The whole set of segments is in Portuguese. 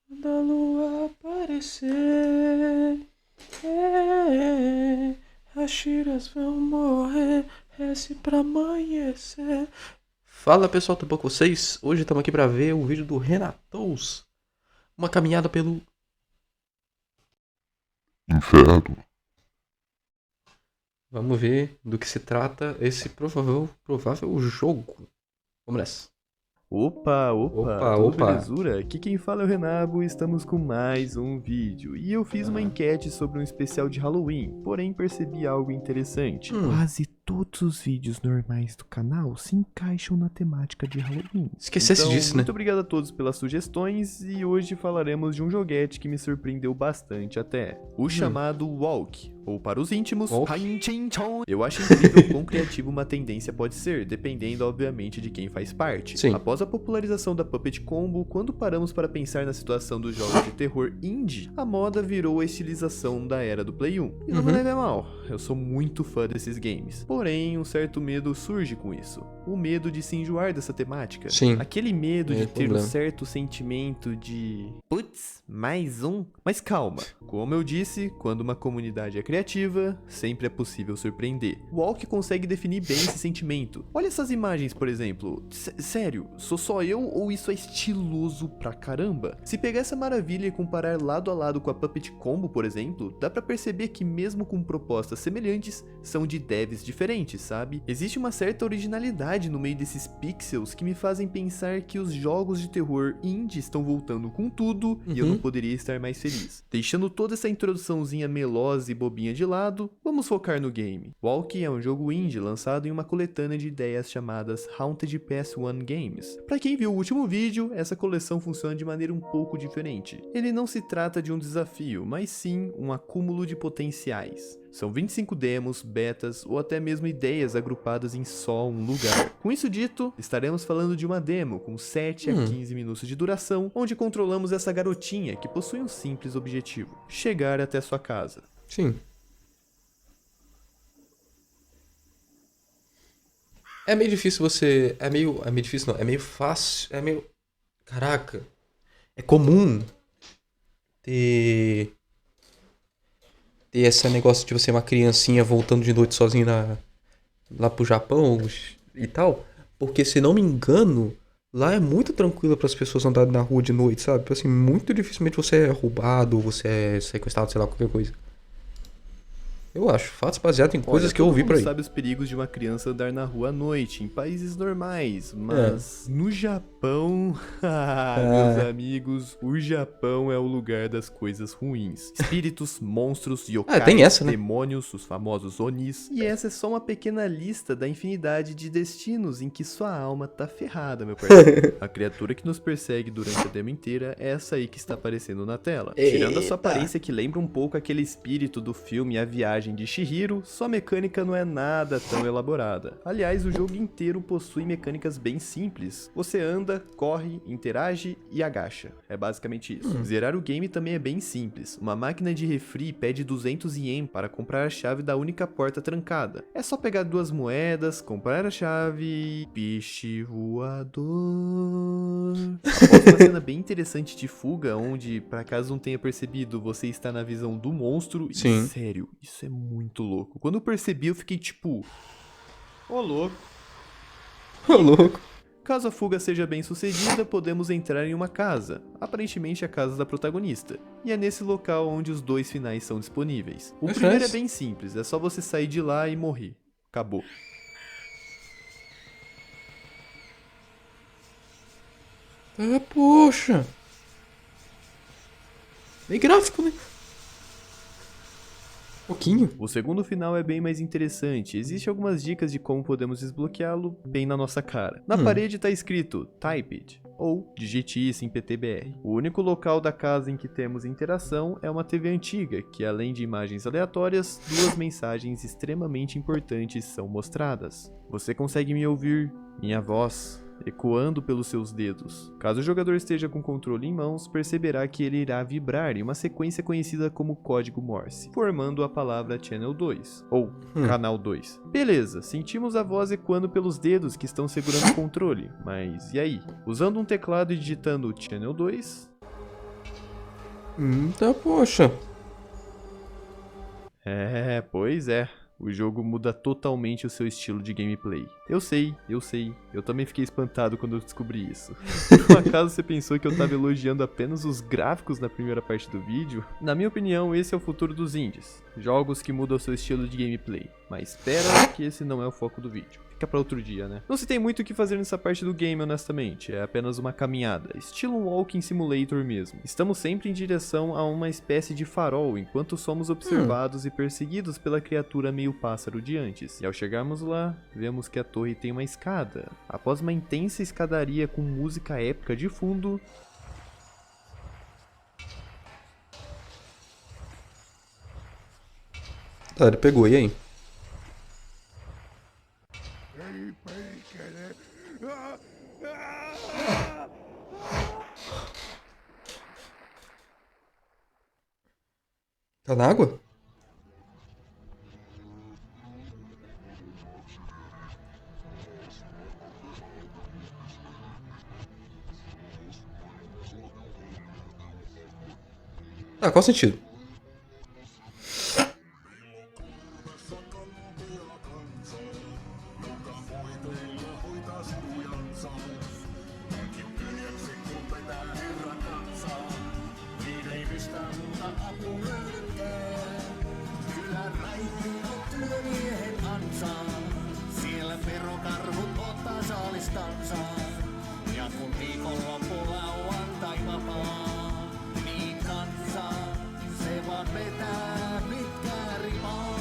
Quando a lua aparecer, é, as tiras vão morrer, reze pra amanhecer. Fala pessoal, tudo bom com vocês? Hoje estamos aqui para ver o vídeo do Renatos. Uma caminhada pelo Inferno. Vamos ver do que se trata esse provável jogo. Vamos nessa. Opa, Opa, tudo opa. belezura? Aqui quem fala é o Renabo e estamos com mais um vídeo. E eu fiz uma enquete sobre um especial de Halloween, porém percebi algo interessante. Quase todos os vídeos normais do canal se encaixam na temática de Halloween. Esquecesse Então, disso, né? muito obrigado a todos pelas sugestões e hoje falaremos de um joguete que me surpreendeu bastante até. O chamado Walk, ou para os íntimos, Walk. Hain Chin Chon. Eu acho incrível quão criativo uma tendência pode ser, dependendo obviamente de quem faz parte. Sim. Após a popularização da Puppet Combo, quando paramos para pensar na situação dos jogos de terror indie, a moda virou a estilização da era do Play 1. E não me leve a mal, eu sou muito fã desses games. Porém, um certo medo surge com isso. O medo de se enjoar dessa temática. Sim. Aquele medo de ter um problema. certo sentimento de... Putz, mais um? Mas calma. Como eu disse, quando uma comunidade é criativa, sempre é possível surpreender. O Walk consegue definir bem esse sentimento. Olha essas imagens, por exemplo. Sério, sou só eu ou isso é estiloso pra caramba? Se pegar essa maravilha e comparar lado a lado com a Puppet Combo, por exemplo, dá pra perceber que mesmo com propostas semelhantes, são de devs diferentes, sabe? Existe uma certa originalidade no meio desses pixels que me fazem pensar que os jogos de terror indie estão voltando com tudo e eu não poderia estar mais feliz. Deixando toda essa introduçãozinha melosa e bobinha de lado, vamos focar no game. Walk é um jogo indie lançado em uma coletânea de ideias chamadas Haunted PS1 Games. Pra quem viu o último vídeo, essa coleção funciona de maneira um pouco diferente. Ele não se trata de um desafio, mas sim um acúmulo de potenciais. São 25 demos, betas ou até mesmo ideias agrupadas em só um lugar. Com isso dito, estaremos falando de uma demo com 7 a 15 minutos de duração, onde controlamos essa garotinha que possui um simples objetivo: chegar até sua casa. Sim. É meio difícil você... É meio difícil não, é meio fácil... É meio... Caraca. É comum ter esse negócio de você ser uma criancinha voltando de noite sozinho lá pro Japão e tal. Porque, se não me engano, lá é muito tranquilo para as pessoas andarem na rua de noite, sabe? Assim, muito dificilmente você é roubado, você é sequestrado, sei lá, qualquer coisa. Eu acho. Fatos baseados em coisas que eu ouvi por aí. Todo mundo sabe os perigos de uma criança andar na rua à noite, em países normais, mas no Japão, meus amigos, o Japão é o lugar das coisas ruins. Espíritos, monstros, yokais, tem essa, né? demônios, os famosos onis. E essa é só uma pequena lista da infinidade de destinos em que sua alma tá ferrada, meu parceiro. A criatura que nos persegue durante a demo inteira é essa aí que está aparecendo na tela. Tirando a sua aparência que lembra um pouco aquele espírito do filme A Viagem de Chihiro, sua mecânica não é nada tão elaborada. Aliás, o jogo inteiro possui mecânicas bem simples. Você anda, corre, interage e agacha. É basicamente isso. Zerar o game também é bem simples. Uma máquina de refri pede 200 ien para comprar a chave da única porta trancada. É só pegar 2 moedas, comprar a chave e... Peixe voador. Após uma cena bem interessante de fuga, onde, para caso não tenha percebido, você está na visão do monstro. Sim. E sério, isso é muito louco. Quando eu percebi, eu fiquei tipo... Ô, louco. Ô, louco. Caso a fuga seja bem sucedida, podemos entrar em uma casa, aparentemente a casa da protagonista, e é nesse local onde os 2 finais são disponíveis. O primeiro é bem simples, é só você sair de lá e morrer. Acabou. Ah, poxa. Bem gráfico, né? Pouquinho. O segundo final é bem mais interessante. Existem algumas dicas de como podemos desbloqueá-lo bem na nossa cara. Na parede tá escrito Type It, ou digite isso em PTBR. O único local da casa em que temos interação é uma TV antiga, que além de imagens aleatórias, 2 mensagens extremamente importantes são mostradas. Você consegue me ouvir? Minha voz ecoando pelos seus dedos. Caso o jogador esteja com o controle em mãos, perceberá que ele irá vibrar em uma sequência conhecida como código Morse, formando a palavra Channel 2, ou Canal 2. Beleza, sentimos a voz ecoando pelos dedos que estão segurando o controle, mas e aí? Usando um teclado e digitando Channel 2... Tá, poxa. É, pois é. O jogo muda totalmente o seu estilo de gameplay. Eu sei. Eu também fiquei espantado quando eu descobri isso. Por um acaso você pensou que eu tava elogiando apenas os gráficos na primeira parte do vídeo? Na minha opinião, esse é o futuro dos indies. Jogos que mudam o seu estilo de gameplay. Mas espera que esse não é o foco do vídeo. Fica pra outro dia, né? Não se tem muito o que fazer nessa parte do game, honestamente. É apenas uma caminhada, estilo um walking simulator mesmo. Estamos sempre em direção a uma espécie de farol, enquanto somos observados e perseguidos pela criatura meio pássaro de antes. E ao chegarmos lá, vemos que a torre tem uma escada. Após uma intensa escadaria com música épica de fundo, Tá, ele pegou, e aí? Tá na água? Ah, qual o sentido? Siellä verokarhut ottaa saalistansa. Ja kun viikonlopulla lauantai vapaa, niin kansa se vaan vetää pitkää rimaa.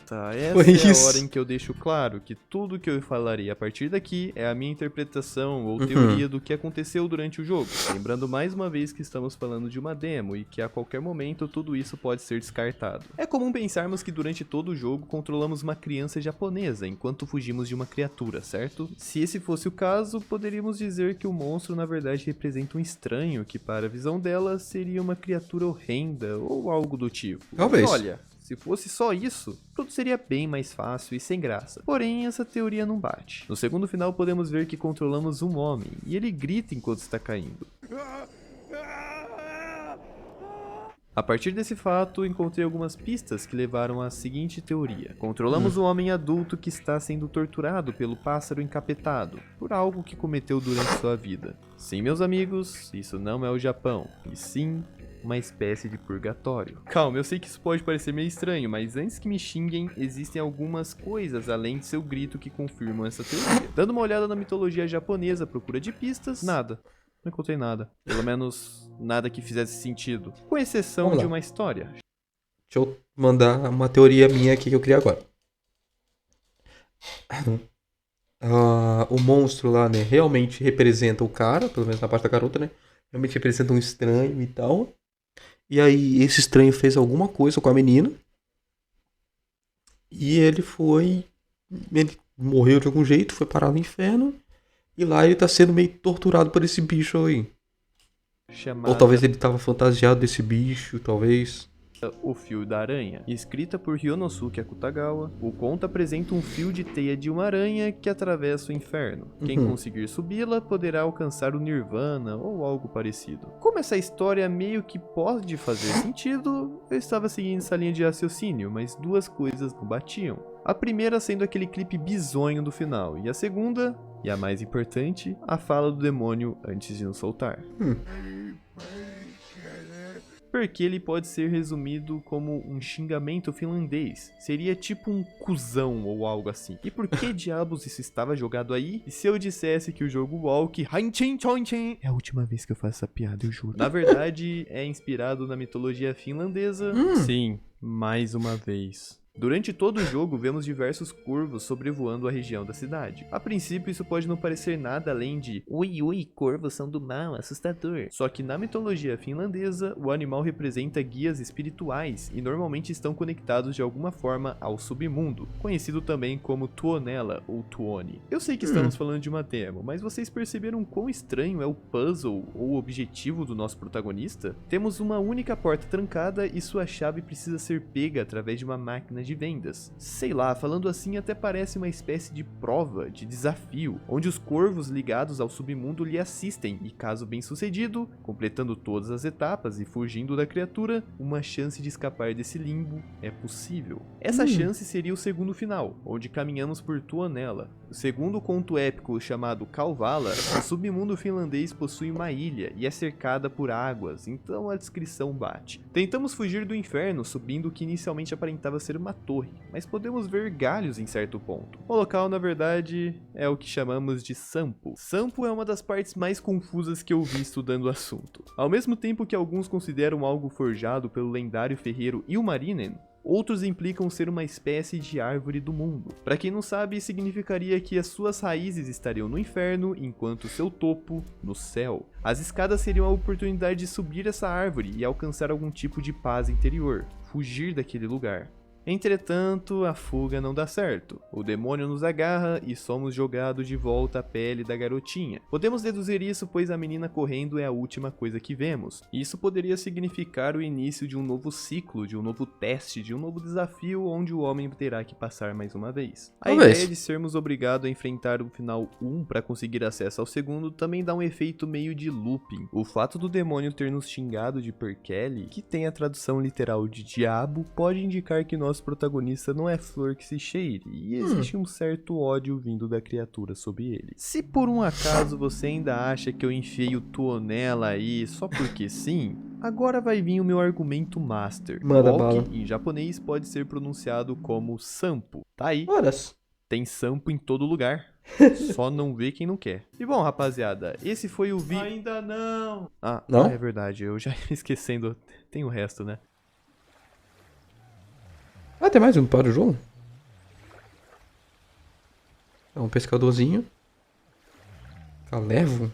Tá. Essa Foi é a isso. hora em que eu deixo claro que tudo que eu falarei a partir daqui é a minha interpretação ou teoria do que aconteceu durante o jogo. Lembrando mais uma vez que estamos falando de uma demo e que a qualquer momento tudo isso pode ser descartado. É comum pensarmos que durante todo o jogo controlamos uma criança japonesa enquanto fugimos de uma criatura, certo? Se esse fosse o caso, poderíamos dizer que o monstro na verdade representa um estranho que para a visão dela seria uma criatura horrenda ou algo do tipo. Talvez. E olha, se fosse só isso, tudo seria bem mais fácil e sem graça. Porém, essa teoria não bate. No segundo final, podemos ver que controlamos um homem, e ele grita enquanto está caindo. A partir desse fato, encontrei algumas pistas que levaram à seguinte teoria. Controlamos um homem adulto que está sendo torturado pelo pássaro encapetado, por algo que cometeu durante sua vida. Sim, meus amigos, isso não é o Japão, e sim uma espécie de purgatório. Calma, eu sei que isso pode parecer meio estranho, mas antes que me xinguem, existem algumas coisas além de seu grito que confirmam essa teoria. Dando uma olhada na mitologia japonesa à procura de pistas, nada. Não encontrei nada. Pelo menos nada que fizesse sentido. Com exceção Vamos lá. de uma história. Deixa eu mandar uma teoria minha aqui que eu criei agora. O monstro lá, né, realmente representa o cara, pelo menos na parte da garota, né? Realmente representa um estranho e tal. E aí esse estranho fez alguma coisa com a menina. E ele morreu de algum jeito, foi parar no inferno. E lá ele tá sendo meio torturado por esse bicho aí. Chamada Ou talvez ele tava fantasiado desse bicho, talvez. O Fio da Aranha. Escrita por Ryonosuke Akutagawa, o conto apresenta um fio de teia de uma aranha que atravessa o inferno. Quem conseguir subi-la poderá alcançar o Nirvana ou algo parecido. Como essa história meio que pode fazer sentido, eu estava seguindo essa linha de raciocínio, mas duas coisas não batiam. A primeira sendo aquele clipe bizonho do final, e a segunda, e a mais importante, a fala do demônio antes de nos soltar. Porque ele pode ser resumido como um xingamento finlandês. Seria tipo um cuzão ou algo assim. E por que diabos isso estava jogado aí? E se eu dissesse que o jogo Walk é a última vez que eu faço essa piada, eu juro. Na verdade, é inspirado na mitologia finlandesa. Sim, mais uma vez. Durante todo o jogo, vemos diversos corvos sobrevoando a região da cidade. A princípio, isso pode não parecer nada além de ui, corvos são do mal, assustador. Só que na mitologia finlandesa, o animal representa guias espirituais e normalmente estão conectados de alguma forma ao submundo, conhecido também como Tuonela ou Tuoni. Eu sei que estamos falando de uma demo, mas vocês perceberam quão estranho é o puzzle ou o objetivo do nosso protagonista? Temos uma única porta trancada e sua chave precisa ser pega através de uma máquina de vendas. Sei lá, falando assim até parece uma espécie de prova, de desafio, onde os corvos ligados ao submundo lhe assistem e, caso bem sucedido, completando todas as etapas e fugindo da criatura, uma chance de escapar desse limbo é possível. Essa chance seria o segundo final, onde caminhamos por Tuonela. O segundo conto épico, chamado Kalevala, o submundo finlandês possui uma ilha e é cercada por águas, então a descrição bate. Tentamos fugir do inferno subindo o que inicialmente aparentava ser uma torre, mas podemos ver galhos em certo ponto. O local, na verdade, é o que chamamos de Sampo. Sampo é uma das partes mais confusas que eu vi estudando o assunto. Ao mesmo tempo que alguns consideram algo forjado pelo lendário ferreiro Ilmarinen, outros implicam ser uma espécie de árvore do mundo. Para quem não sabe, significaria que as suas raízes estariam no inferno, enquanto seu topo no céu. As escadas seriam a oportunidade de subir essa árvore e alcançar algum tipo de paz interior, fugir daquele lugar. Entretanto, a fuga não dá certo. O demônio nos agarra e somos jogados de volta à pele da garotinha. Podemos deduzir isso pois a menina correndo é a última coisa que vemos. Isso poderia significar o início de um novo ciclo, de um novo teste, de um novo desafio onde o homem terá que passar mais uma vez. A ideia de sermos obrigados a enfrentar o final 1 para conseguir acesso ao segundo também dá um efeito meio de looping. O fato do demônio ter nos xingado de Perkele, que tem a tradução literal de diabo, pode indicar que nosso protagonista não é flor que se cheire, e existe um certo ódio vindo da criatura sobre ele. Se por um acaso você ainda acha que eu enfiei o Tuonela aí só porque sim, agora vai vir o meu argumento master. Manda Walk, bala. em japonês, pode ser pronunciado como Sampo. Tá aí, Horas. tem Sampo em todo lugar. Só não vê quem não quer. E bom, rapaziada, esse foi o vídeo... Ainda não! Não? É verdade, eu já ia esquecendo. Tem o resto, né? Ah, tem mais um para o jogo? É um pescadorzinho. Calevo?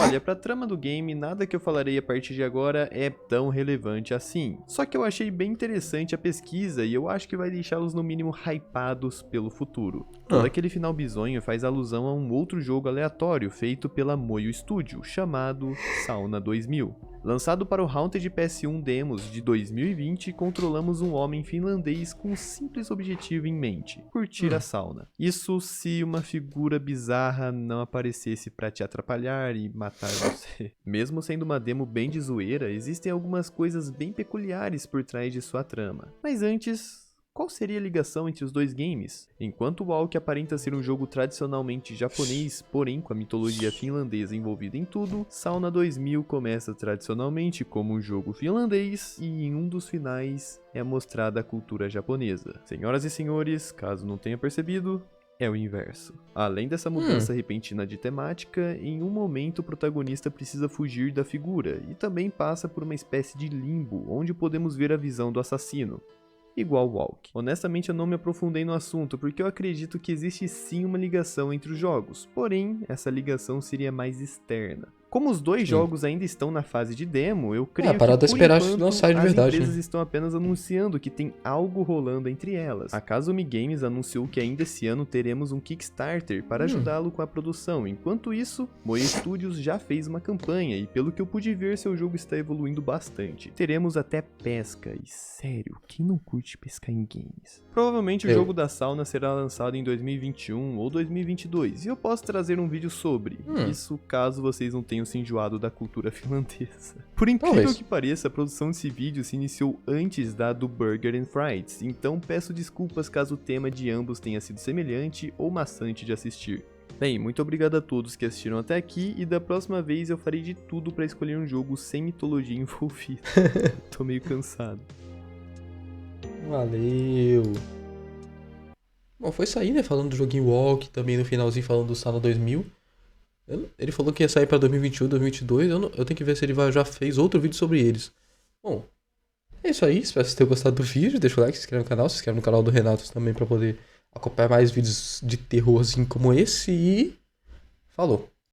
Olha, pra trama do game, nada que eu falarei a partir de agora é tão relevante assim. Só que eu achei bem interessante a pesquisa e eu acho que vai deixá-los no mínimo hypados pelo futuro. Todo aquele final bizonho faz alusão a um outro jogo aleatório feito pela Moyo Studio, chamado Sauna 2000. Lançado para o Haunted PS1 Demos de 2020, controlamos um homem finlandês com um simples objetivo em mente: curtir a sauna. Isso se uma figura bizarra não aparecesse para te atrapalhar e matar você. Mesmo sendo uma demo bem de zoeira, existem algumas coisas bem peculiares por trás de sua trama. Mas antes... qual seria a ligação entre os dois games? Enquanto o Walk aparenta ser um jogo tradicionalmente japonês, porém com a mitologia finlandesa envolvida em tudo, Sauna 2000 começa tradicionalmente como um jogo finlandês e em um dos finais é mostrada a cultura japonesa. Senhoras e senhores, caso não tenha percebido, é o inverso. Além dessa mudança repentina de temática, em um momento o protagonista precisa fugir da figura e também passa por uma espécie de limbo, onde podemos ver a visão do assassino. Igual Walk. Honestamente eu não me aprofundei no assunto porque eu acredito que existe sim uma ligação entre os jogos, porém essa ligação seria mais externa. Como os dois jogos ainda estão na fase de demo, eu creio que por esperar enquanto lançar de as verdade, empresas né? estão apenas anunciando que tem algo rolando entre elas. A Kazumi Games anunciou que ainda esse ano teremos um Kickstarter para ajudá-lo com a produção. Enquanto isso, Moe Studios já fez uma campanha e pelo que eu pude ver, seu jogo está evoluindo bastante. Teremos até pesca e sério, quem não curte pescar em games? Provavelmente o jogo da sauna será lançado em 2021 ou 2022 e eu posso trazer um vídeo sobre isso caso vocês não tenham se enjoado da cultura finlandesa. Por incrível que pareça, a produção desse vídeo se iniciou antes da do Burger and Fries, então peço desculpas caso o tema de ambos tenha sido semelhante ou maçante de assistir. Bem, muito obrigado a todos que assistiram até aqui e da próxima vez eu farei de tudo para escolher um jogo sem mitologia envolvida. Tô meio cansado. Valeu. Bom, foi sair, né? Falando do joguinho Walk, também no finalzinho falando do Sauna 2000. Ele falou que ia sair pra 2021, 2022. Eu tenho que ver se ele já fez outro vídeo sobre eles. Bom, é isso aí. Espero que vocês tenham gostado do vídeo. Deixa o like, se inscreve no canal. Se inscreve no canal do Renato também pra poder acompanhar mais vídeos de terrorzinho como esse. E falou.